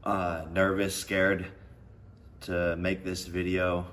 nervous, scared to make this video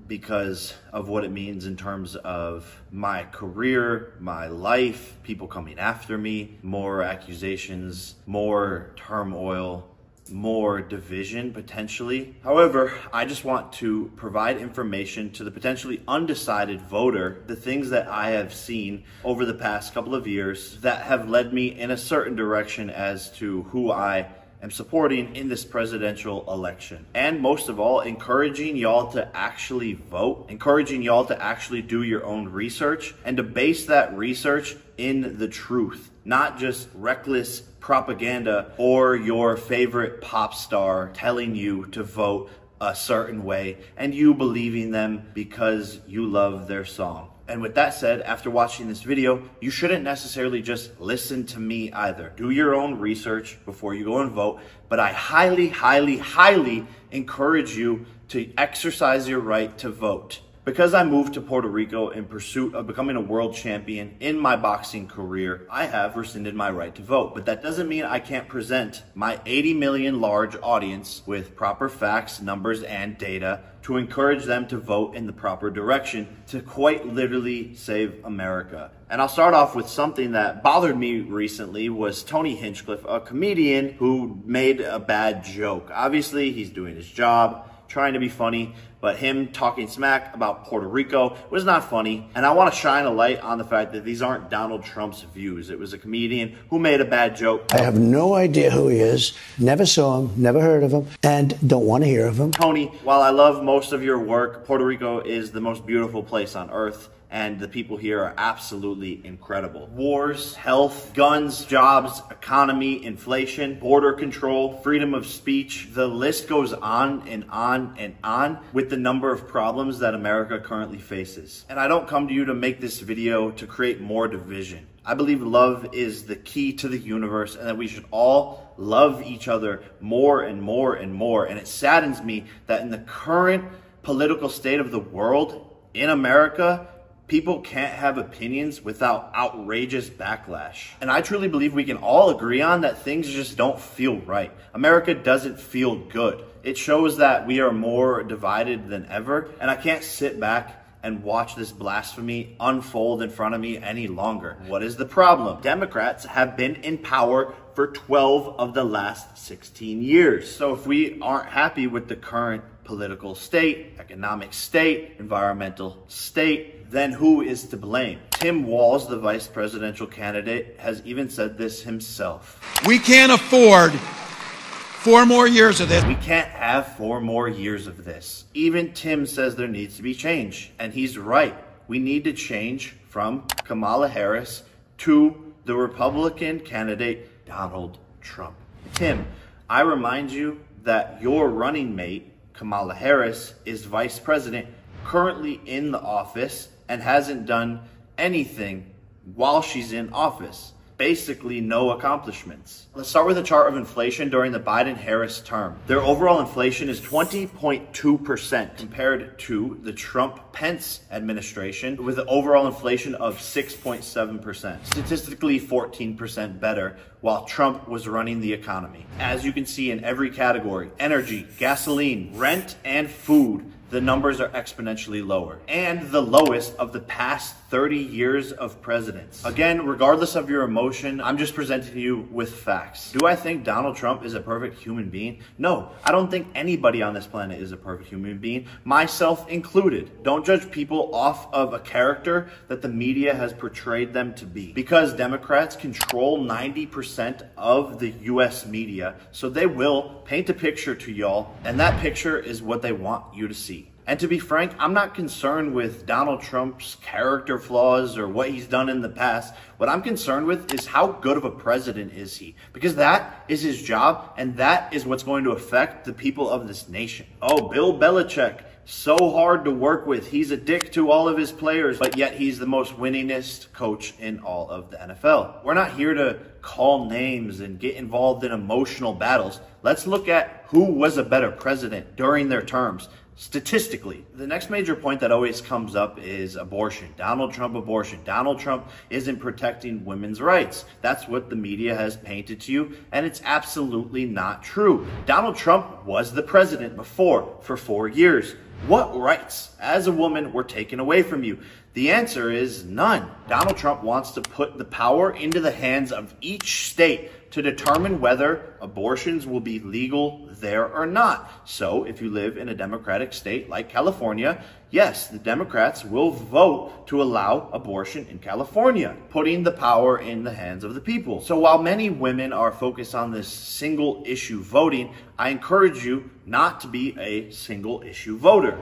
because of what it means in terms of my career, my life, people coming after me, more accusations, more turmoil, more division potentially. However, I just want to provide information to the potentially undecided voter, the things that I have seen over the past couple of years that have led me in a certain direction as to who I am supporting in this presidential election. And most of all, encouraging y'all to actually vote, encouraging y'all to actually do your own research and to base that research in the truth, not just reckless propaganda or your favorite pop star telling you to vote a certain way and you believing them because you love their song. And with that said, after watching this video, you shouldn't necessarily just listen to me either. Do your own research before you go and vote, but I highly, highly, highly encourage you to exercise your right to vote. Because I moved to Puerto Rico in pursuit of becoming a world champion in my boxing career, I have rescinded my right to vote. But that doesn't mean I can't present my 80 million large audience with proper facts, numbers, and data to encourage them to vote in the proper direction to quite literally save America. And I'll start off with something that bothered me recently was Tony Hinchcliffe, a comedian who made a bad joke. Obviously, he's doing his job, trying to be funny, but him talking smack about Puerto Rico was not funny. And I want to shine a light on the fact that these aren't Donald Trump's views. It was a comedian who made a bad joke. I have no idea who he is, never saw him, never heard of him, and don't want to hear of him. Tony, while I love most of your work, Puerto Rico is the most beautiful place on earth. And the people here are absolutely incredible. Wars, health, guns, jobs, economy, inflation, border control, freedom of speech. The list goes on and on and on with the number of problems that America currently faces. And I don't come to you to make this video to create more division. I believe love is the key to the universe and that we should all love each other more and more and more. And it saddens me that in the current political state of the world, in America, people can't have opinions without outrageous backlash. And I truly believe we can all agree on that things just don't feel right. America doesn't feel good. It shows that we are more divided than ever, and I can't sit back and watch this blasphemy unfold in front of me any longer. What is the problem? Democrats have been in power for 12 of the last 16 years. So if we aren't happy with the current political state, economic state, environmental state, then who is to blame? Tim Walz, the vice presidential candidate, has even said this himself. We can't afford 4 more years of this. We can't have 4 more years of this. Even Tim says there needs to be change, and he's right. We need to change from Kamala Harris to the Republican candidate, Donald Trump. Tim, I remind you that your running mate, Kamala Harris, is vice president, currently in the office, and hasn't done anything while she's in office. Basically no accomplishments. Let's start with a chart of inflation during the Biden-Harris term. Their overall inflation is 20.2% compared to the Trump-Pence administration with an overall inflation of 6.7%. Statistically 14% better while Trump was running the economy. As you can see in every category, energy, gasoline, rent, and food, the numbers are exponentially lower and the lowest of the past 30 years of presidents. Again, regardless of your emotion, I'm just presenting you with facts. Do I think Donald Trump is a perfect human being? No, I don't think anybody on this planet is a perfect human being, myself included. Don't judge people off of a character that the media has portrayed them to be. Because Democrats control 90% of the US media, so they will paint a picture to y'all, and that picture is what they want you to see. And to be frank, I'm not concerned with Donald Trump's character flaws or what he's done in the past. What I'm concerned with is how good of a president is he? Because that is his job, and that is what's going to affect the people of this nation. Oh, Bill Belichick, so hard to work with. He's a dick to all of his players, but yet he's the most winningest coach in all of the NFL. We're not here to call names and get involved in emotional battles. Let's look at who was a better president during their terms. statistically. The next major point that always comes up is abortion. Donald Trump abortion. Donald Trump isn't protecting women's rights. That's what the media has painted to you, and it's absolutely not true. Donald Trump was the president before for 4 years. What rights as a woman were taken away from you? The answer is none. Donald Trump wants to put the power into the hands of each state to determine whether abortions will be legal there or not. So if you live in a Democratic state like California, yes, the Democrats will vote to allow abortion in California, putting the power in the hands of the people. So while many women are focused on this single issue voting, I encourage you not to be a single issue voter.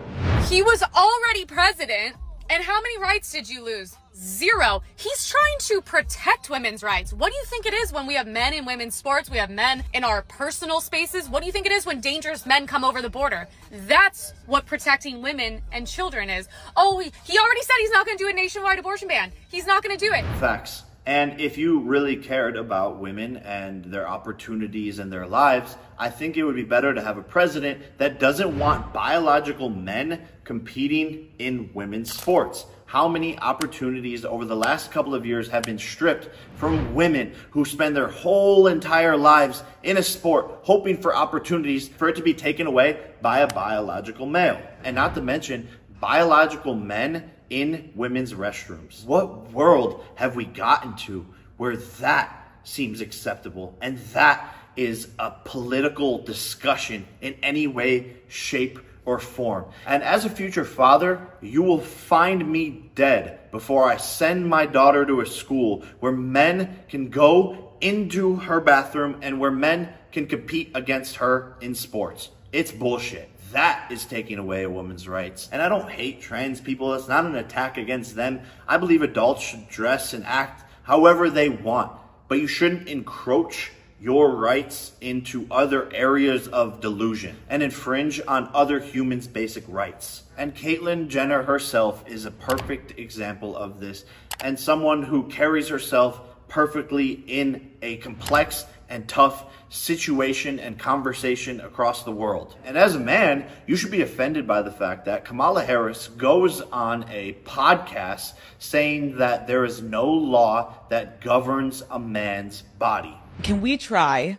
He was already president. And how many rights did you lose? 0. He's trying to protect women's rights. What do you think it is when we have men in women's sports? We have men in our personal spaces. What do you think it is when dangerous men come over the border? That's what protecting women and children is. Oh, he already said he's not going to do a nationwide abortion ban. He's not going to do it. Facts. And if you really cared about women and their opportunities and their lives, I think it would be better to have a president that doesn't want biological men competing in women's sports. How many opportunities over the last couple of years have been stripped from women who spend their whole entire lives in a sport hoping for opportunities for it to be taken away by a biological male? And not to mention biological men in women's restrooms. What world have we gotten to where that seems acceptable and that is a political discussion in any way, shape, or form? And as a future father, you will find me dead before I send my daughter to a school where men can go into her bathroom and where men can compete against her in sports. It's bullshit. That is taking away a woman's rights. And I don't hate trans people. It's not an attack against them. I believe adults should dress and act however they want. But you shouldn't encroach your rights into other areas of delusion and infringe on other humans' basic rights. And Caitlyn Jenner herself is a perfect example of this, and someone who carries herself perfectly in a complex and tough situation and conversation across the world. And as a man, you should be offended by the fact that Kamala Harris goes on a podcast saying that there is no law that governs a man's body. Can we try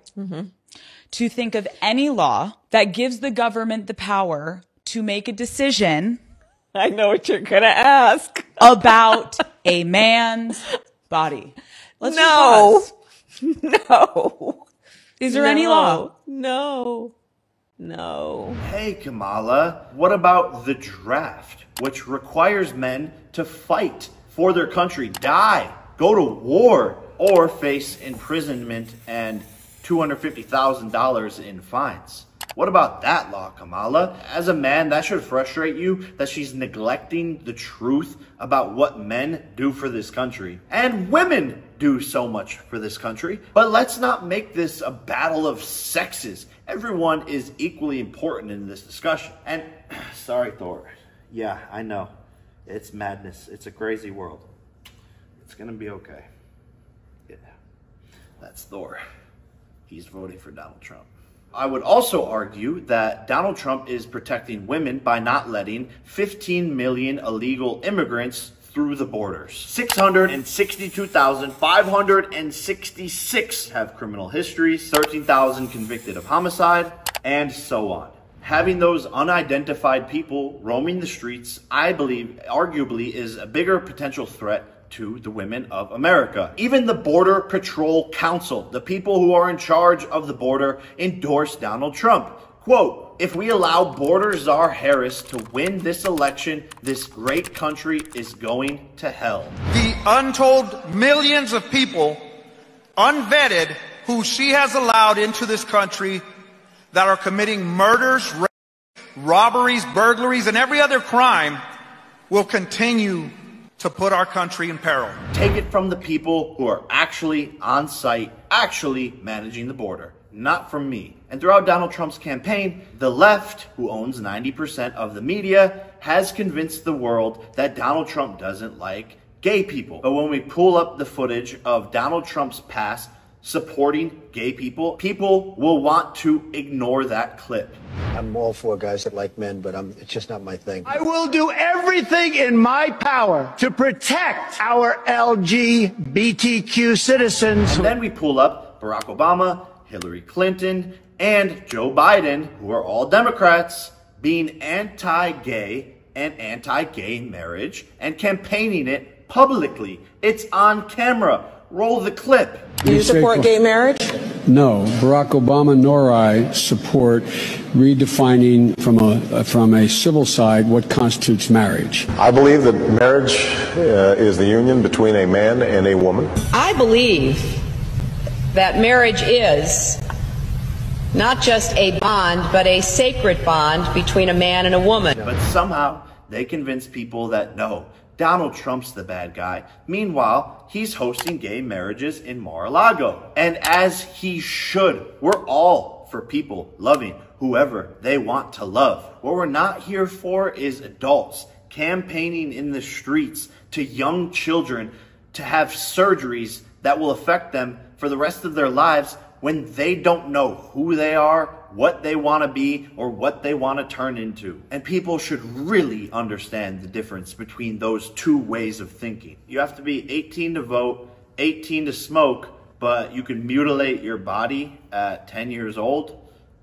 to think of any law that gives the government the power to make a decision? I know what you're going to ask. About a man's body. Let's No. just pause. No. Is there any law? No. Hey, Kamala, what about the draft, which requires men to fight for their country, die, go to war, or face imprisonment and $250,000 in fines? What about that law, Kamala? As a man, that should frustrate you that she's neglecting the truth about what men do for this country. And women do so much for this country. But let's not make this a battle of sexes. Everyone is equally important in this discussion. And sorry, Thor. Yeah, I know. It's madness. It's a crazy world. It's gonna be okay. Yeah, that's Thor. He's voting for Donald Trump. I would also argue that Donald Trump is protecting women by not letting 15 million illegal immigrants through the borders. 662,566 have criminal histories, 13,000 convicted of homicide, and so on. Having those unidentified people roaming the streets, I believe, arguably, is a bigger potential threat to the women of America. Even the Border Patrol Council, the people who are in charge of the border, endorsed Donald Trump. Quote, "If we allow Border Czar Harris to win this election, this great country is going to hell." The untold millions of people, unvetted, who she has allowed into this country that are committing murders, robberies, burglaries, and every other crime will continue to put our country in peril. Take it from the people who are actually on site, actually managing the border, not from me. And throughout Donald Trump's campaign, the left, who owns 90% of the media, has convinced the world that Donald Trump doesn't like gay people. But when we pull up the footage of Donald Trump's past supporting gay people, people will want to ignore that clip. I'm all for guys that like men, but it's just not my thing. I will do everything in my power to protect our LGBTQ citizens. And then we pull up Barack Obama, Hillary Clinton, and Joe Biden, who are all Democrats, being anti-gay and anti-gay marriage and campaigning it publicly. It's on camera. Roll the clip. Do you support gay marriage? No, Barack Obama nor I support redefining from a civil side what constitutes marriage. I believe that marriage is the union between a man and a woman. I believe that marriage is not just a bond, but a sacred bond between a man and a woman. But somehow they convince people that no, Donald Trump's the bad guy. Meanwhile, he's hosting gay marriages in Mar-a-Lago. And as he should. We're all for people loving whoever they want to love. What we're not here for is adults campaigning in the streets to young children to have surgeries that will affect them for the rest of their lives when they don't know who they are, what they want to be, or what they want to turn into. And people should really understand the difference between those two ways of thinking. You have to be 18 to vote, 18 to smoke, but you can mutilate your body at 10 years old.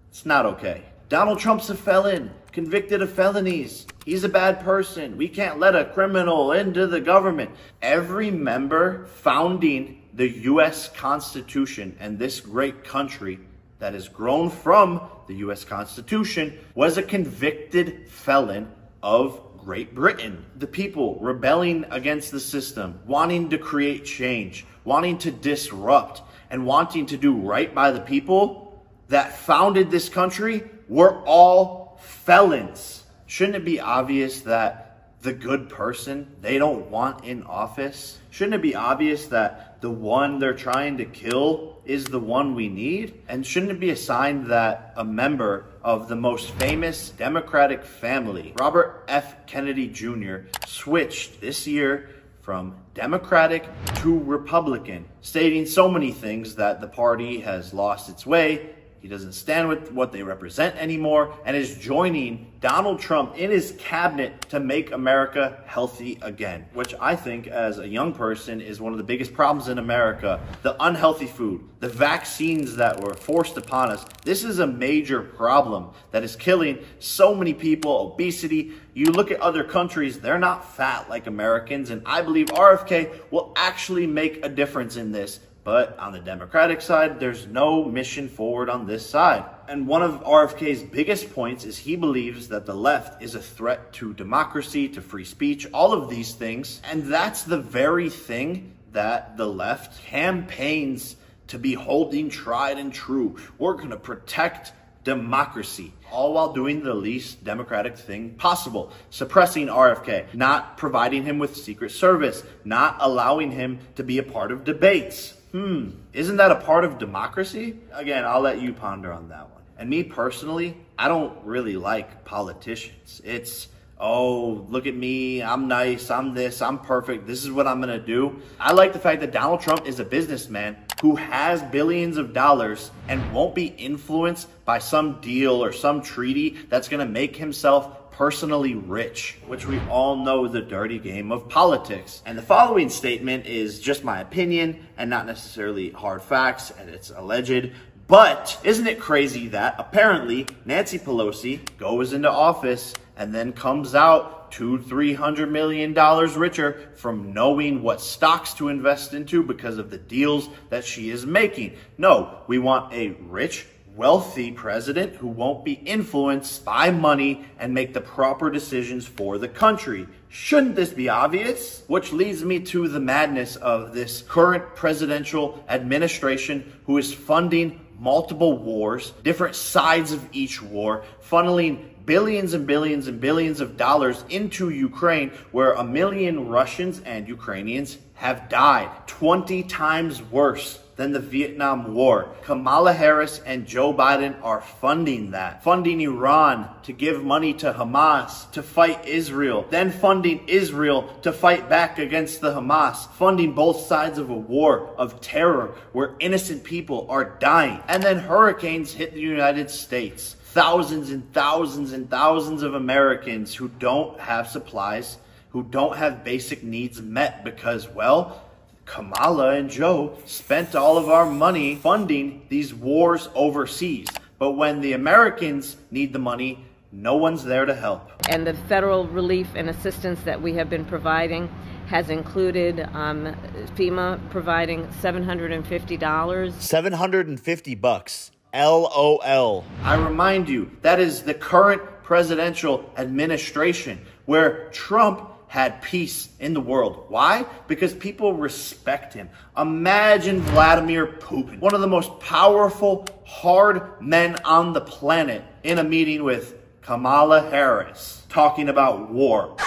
It's not okay. Donald Trump's a felon, convicted of felonies. He's a bad person. We can't let a criminal into the government. Every member founding the U.S. Constitution and this great country that has grown from the U.S. Constitution was a convicted felon of Great Britain. The people rebelling against the system, wanting to create change, wanting to disrupt, and wanting to do right by the people that founded this country were all felons. Shouldn't it be obvious that the good person they don't want in office? Shouldn't it be obvious that the one they're trying to kill is the one we need? And shouldn't it be a sign that a member of the most famous Democratic family, Robert F. Kennedy Jr., switched this year from Democratic to Republican, stating so many things that the party has lost its way, he doesn't stand with what they represent anymore, and is joining Donald Trump in his cabinet to make America healthy again, which I think as a young person is one of the biggest problems in America. The unhealthy food, the vaccines that were forced upon us. This is a major problem that is killing so many people. Obesity. You look at other countries, they're not fat like Americans, and I believe RFK will actually make a difference in this. But on the Democratic side, there's no mission forward on this side. And one of RFK's biggest points is he believes that the left is a threat to democracy, to free speech, all of these things. And that's the very thing that the left campaigns to be holding tried and true. We're going to protect democracy, all while doing the least democratic thing possible, suppressing RFK, not providing him with Secret Service, not allowing him to be a part of debates. Isn't that a part of democracy? Again, I'll let you ponder on that one. And me personally, I don't really like politicians. It's, oh, look at me, I'm nice, I'm this, I'm perfect, this is what I'm gonna do. I like the fact that Donald Trump is a businessman who has billions of dollars and won't be influenced by some deal or some treaty that's gonna make himself personally rich, which we all know the dirty game of politics. And the following statement is just my opinion and not necessarily hard facts, and it's alleged. But isn't it crazy that apparently Nancy Pelosi goes into office and then comes out $200-300 million richer from knowing what stocks to invest into because of the deals that she is making? No, we want a rich, wealthy president who won't be influenced by money and make the proper decisions for the country. Shouldn't this be obvious? Which leads me to the madness of this current presidential administration who is funding multiple wars, different sides of each war, funneling billions and billions and billions of dollars into Ukraine, where 1 million Russians and Ukrainians have died. 20 times worse than the Vietnam War. Kamala Harris and Joe Biden are funding that. Funding Iran to give money to Hamas to fight Israel. Then funding Israel to fight back against the Hamas. Funding both sides of a war of terror where innocent people are dying. And then hurricanes hit the United States. thousands and thousands and thousands of Americans who don't have supplies, who don't have basic needs met because, well, Kamala and Joe spent all of our money funding these wars overseas. But when the Americans need the money, no one's there to help. And the federal relief and assistance that we have been providing has included FEMA providing $750. $750. LOL. I remind you, that is the current presidential administration where Trump had peace in the world. Why? Because people respect him. Imagine Vladimir Putin, one of the most powerful, hard men on the planet, in a meeting with Kamala Harris, talking about war.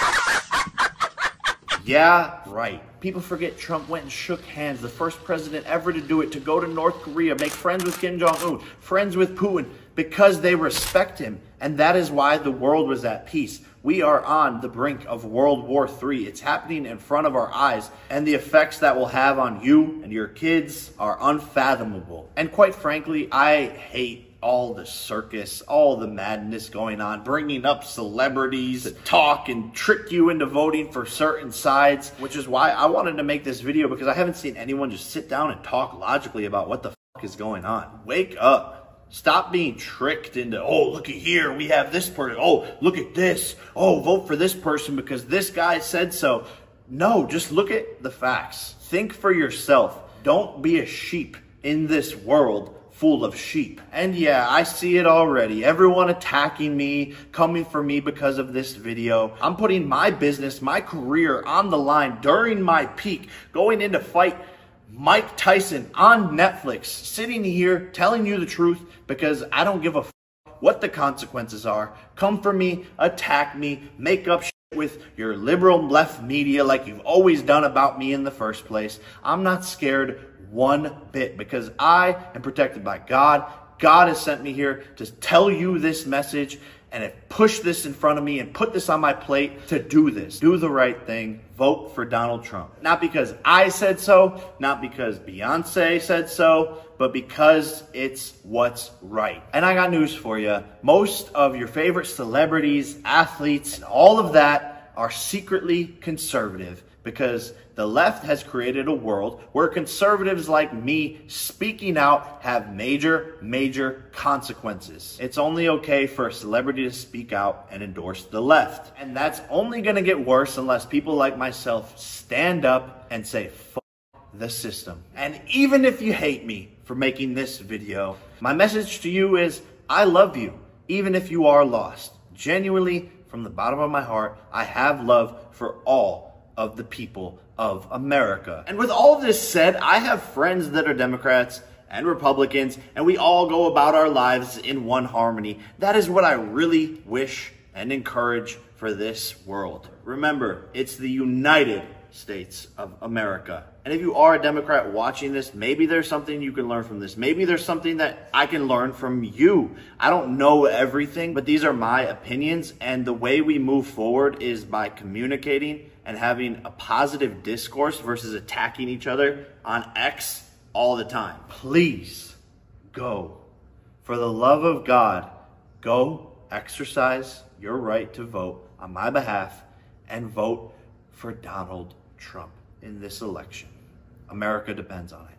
Yeah, right. People forget Trump went and shook hands, the first president ever to do it, to go to North Korea, make friends with Kim Jong-un, friends with Putin, because they respect him. And that is why the world was at peace. We are on the brink of World War III. It's happening in front of our eyes, and the effects that will have on you and your kids are unfathomable. And quite frankly, I hate all the circus, all the madness going on, bringing up celebrities to talk and trick you into voting for certain sides, which is why I wanted to make this video, because I haven't seen anyone just sit down and talk logically about what the fuck is going on. Wake up. Stop being tricked into, oh, look at here, we have this person. Oh, look at this. Oh, vote for this person because this guy said so. No, just look at the facts. Think for yourself. Don't be a sheep in this world full of sheep. And yeah, I see it already. Everyone attacking me, coming for me because of this video. I'm putting my business, my career on the line during my peak, going in to fight Mike Tyson on Netflix, sitting here telling you the truth because I don't give a f what the consequences are. Come for me, attack me, make up shit with your liberal left media like you've always done about me in the first place. I'm not scared one bit because I am protected by God. God has sent me here to tell you this message and have pushed this in front of me and put this on my plate to do this. Do the right thing. Vote for Donald Trump. Not because I said so, not because Beyonce said so, but because it's what's right. And I got news for you. Most of your favorite celebrities, athletes, and all of that are secretly conservative, because the left has created a world where conservatives like me speaking out have major consequences. It's only okay for a celebrity to speak out and endorse the left. And that's only gonna get worse unless people like myself stand up and say, fuck the system. And even if you hate me for making this video, my message to you is, I love you, even if you are lost. Genuinely, from the bottom of my heart, I have love for all of the people of America. And with all of this said, I have friends that are Democrats and Republicans, and we all go about our lives in one harmony. That is what I really wish and encourage for this world. Remember, it's the United States of America. And if you are a Democrat watching this, maybe there's something you can learn from this. Maybe there's something that I can learn from you. I don't know everything, but these are my opinions, and the way we move forward is by communicating and having a positive discourse versus attacking each other on X all the time. Please go. For the love of God, go exercise your right to vote on my behalf and vote for Donald Trump in this election. America depends on it.